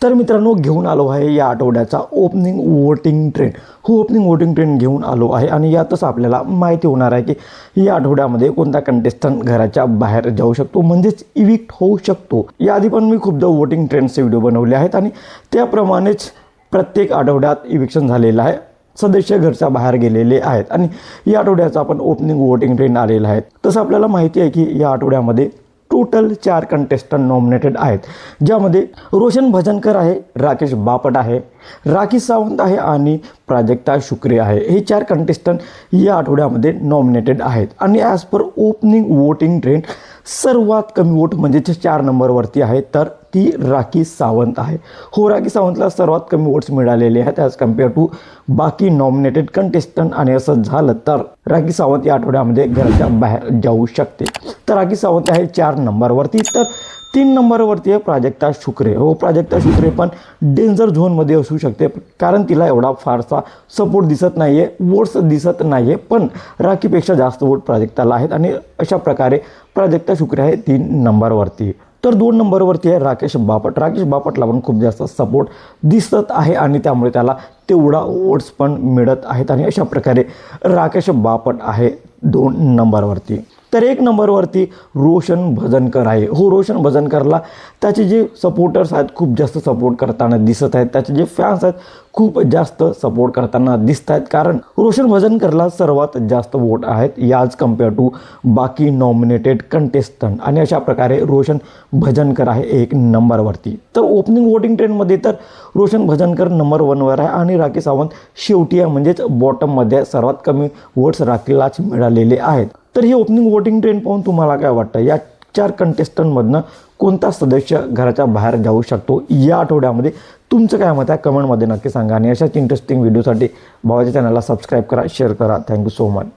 तर मित्रांनो, घेऊन आलो आहे या आठवड्याचा opening voting trend. Opening voting trend घेऊन आलो आहे आणि यातच आपल्याला माहिती होणार आहे की या आठवड्यामध्ये कोणता कंटेस्टंट घराच्या बाहेर जाऊ शकतो, म्हणजेच इविक्ट होऊ शकतो. याआधी पण मी खूपदा वोटिंग ट्रेंडचे व्हिडिओ बनवले आहेत आणि त्याप्रमाणेच प्रत्येक आठवड्यात इविक्शन झालेलं आहे. सदस्य घरच्या बाहेर गेलेले आहेत आणि या आठवड्याचा आपण ओपनिंग वोटिंग ट्रेंड आलेला आहे. तसं आपल्याला माहिती आहे की या आठवड्यामध्ये टोटल 4 कंटेस्टंट नॉमिनेटेड आहेत, ज्यामध्ये रोशन भजनकर आहे, राकेश बापट आहे, राखी सावंत आहे आणि प्राजक्ता शुक्रे आहे. हे 4 कंटेस्टंट या आठवड्यामध्ये नॉमिनेटेड आहेत. आणि as per opening voting trend सर्वात कमी वोट म्हणजे 4 नंबरवरती आहे, तर ती राखी सावंत आहे. हो, राखी सावंतला सर्वात कमी वोट्स मिळालेले आहेत ॲज कम्पेअर टू बाकी नॉमिनेटेड कंटेस्टंट. आणि असं झालं तर राखी सावंत या आठवड्यामध्ये घराच्या बाहेर जाऊ शकते. तर राखी सावंत आहे 4 नंबरवरती. तर 3 नंबरवरती आहे प्राजक्ता शुक्रे. हो, प्राजक्ता शुक्रे पण डेंजर झोनमध्ये असू शकते, कारण तिला एवढा फारसा सपोर्ट दिसत नाही आहे, वोट्स दिसत नाही आहे, पण राखीपेक्षा जास्त वोट प्राजक्ताला आहेत. आणि अशा प्रकारे प्राजक्ता शुक्रे आहे 3 नंबरवरती. तर 2 नंबरवरती आहे राकेश बापट. राकेश बापटला पण खूप जास्त सपोर्ट दिसत आहे आणि त्यामुळे त्याला तेवढा वोट्स पण मिळत आहेत. आणि अशा प्रकारे राकेश बापट आहे 2 नंबरवरती. तर 1 नंबरवरती रोशन भजनकर आहे. हो, रोशन भजनकरला त्याचे जे सपोर्टर्स आहेत खूप जास्त सपोर्ट करताना दिसत आहेत, त्याचे जे फॅन्स आहेत खूप जास्त सपोर्ट करताना दिसत आहेत, कारण रोशन भजनकरला सर्वात जास्त वोट आहेत याज कम्पेअर टू बाकी नॉमिनेटेड कंटेस्टंट. आणि अशा प्रकारे रोशन भजनकर आहे 1 नंबरवरती. तर ओपनिंग वोटिंग ट्रेंडमध्ये तर रोशन भजनकर नंबर 1वर आहे आणि राखी सावंत शेवटी आहे, म्हणजेच बॉटममध्ये सर्वात कमी वोट्स राखीलाच मिळालेले आहेत. तर ही ओपनिंग वोटिंग ट्रेंड पाहून तुम्हाला काय वाटतं, या 4 कंटेस्टंटमधनं कोणता सदस्य घराच्या बाहेर जाऊ शकतो या आठवड्यामध्ये? तुमचं काय मत आहे कमेंटमध्ये नक्की सांगा. आणि अशाच इंटरेस्टिंग व्हिडिओसाठी भावाच्या चॅनलला सबस्क्राईब करा, शेअर करा. Thank you so much.